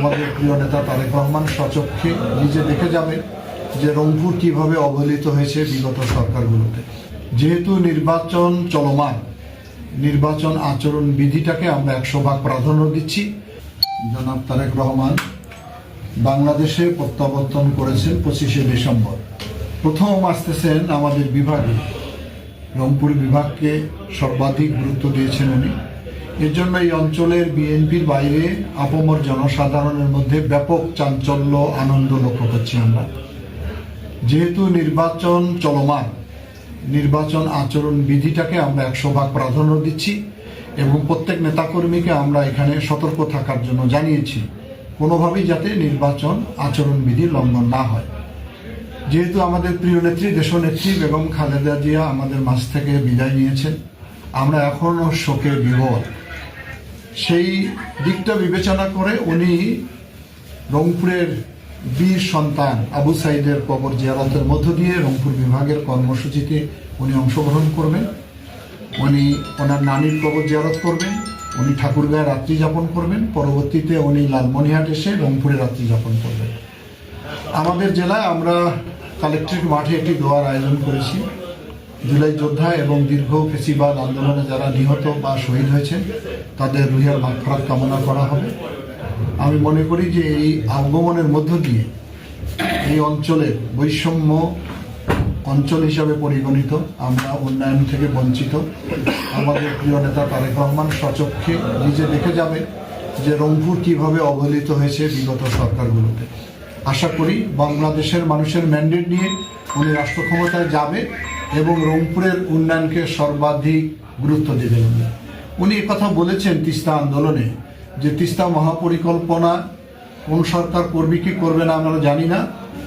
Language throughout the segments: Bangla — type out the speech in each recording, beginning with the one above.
আমাদের প্রিয় নেতা তারেক রহমান স্বচক্ষে নিজে দেখে যাবেন যে রংপুর কিভাবে অবহেলিত হয়েছে বিগত সরকারগুলোতে। যেহেতু নির্বাচন চলমান, নির্বাচন আচরণ বিধিটাকে আমরা 100% প্রাধান্য দিচ্ছি। জনাব তারেক রহমান বাংলাদেশে প্রত্যাবর্তন করেছেন 25শে ডিসেম্বর। প্রথম আসতেছেন আমাদের বিভাগে, রংপুর বিভাগকে সর্বাধিক গুরুত্ব দিয়েছেন উনি। এর জন্য এই অঞ্চলের বিএনপির বাইরে আপামর জনসাধারণের মধ্যে ব্যাপক চাঞ্চল্য, আনন্দ লক্ষ্য করছি আমরা। যেহেতু নির্বাচন চলমান, নির্বাচন আচরণ বিধিটাকে আমরা 100% প্রাধান্য দিচ্ছি এবং প্রত্যেক নেতাকর্মীকে আমরা এখানে সতর্ক থাকার জন্য জানিয়েছি কোনোভাবেই যাতে নির্বাচন আচরণ বিধি লঙ্ঘন না হয়। যেহেতু আমাদের প্রিয় নেত্রী, দেশনেত্রী বেগম খালেদা জিয়া আমাদের মাঝ থেকে বিদায় নিয়েছেন, আমরা এখনও শোকে বিভোর। সেই দিকটা বিবেচনা করে উনি রংপুরের বীর সন্তান আবু সাইদের কবর জিয়ারতের মধ্য দিয়ে রংপুর বিভাগের কর্মসূচিতে উনি অংশগ্রহণ করবেন। উনি ওনার নানির কবর জিয়ারত করবেন, উনি ঠাকুরগাঁয়ে রাত্রি যাপন করবেন, পরবর্তীতে উনি লালমনিরহাট এসে রংপুরে রাত্রি যাপন করবেন। আমাদের জেলায় আমরা কালেক্টরেট মাঠে একটি দোয়ার আয়োজন করেছি। জুলাই যোদ্ধা এবং দীর্ঘ ফেসিবাদ আন্দোলনে যারা নিহত বা শহীদ হয়েছেন তাদের রুহের মাগফিরাত কামনা করা হবে। আমি মনে করি যে এই আগমনের মধ্য দিয়ে এই অঞ্চলের বৈষম্য অঞ্চল হিসাবে পরিগণিত, আমরা উন্নয়ন থেকে বঞ্চিত। আমাদের প্রিয় নেতা তারেক রহমান স্বচক্ষে নিজে দেখে যাবে যে রংপুর কিভাবে অবহেলিত হয়েছে বিগত সরকারগুলোতে। আশা করি বাংলাদেশের মানুষের ম্যান্ডেট নিয়ে উনি রাষ্ট্র ক্ষমতায় যাবে এবং রংপুরের উন্নয়নকে সর্বাধিক গুরুত্ব দেবেন। উনি কথা বলেছেন তিস্তা আন্দোলনে যে তিস্তা মহাপরিকল্পনা কোন সরকার করবে কি করবে না আমরা জানি না,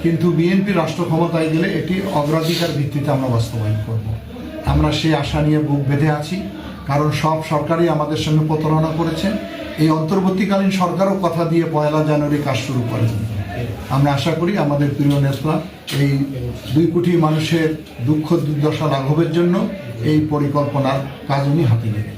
কিন্তু বিএনপি রাষ্ট্র ক্ষমতায় গেলে এটি অগ্রাধিকার ভিত্তিতে আমরা বাস্তবায়ন করব। আমরা সেই আশা নিয়ে বুক বেঁধে আছি, কারণ সব সরকারই আমাদের সঙ্গে প্রতারণা করেছে। এই অন্তর্বর্তীকালীন সরকারও কথা দিয়ে 1 জানুয়ারি কাজ শুরু করেন। আমরা আশা করি আমাদের প্রিয় নেতা এই 2 কোটি মানুষের দুঃখ দুর্দশা লাঘবের জন্য এই পরিকল্পনার কাজ উনি হাতে নেবেন।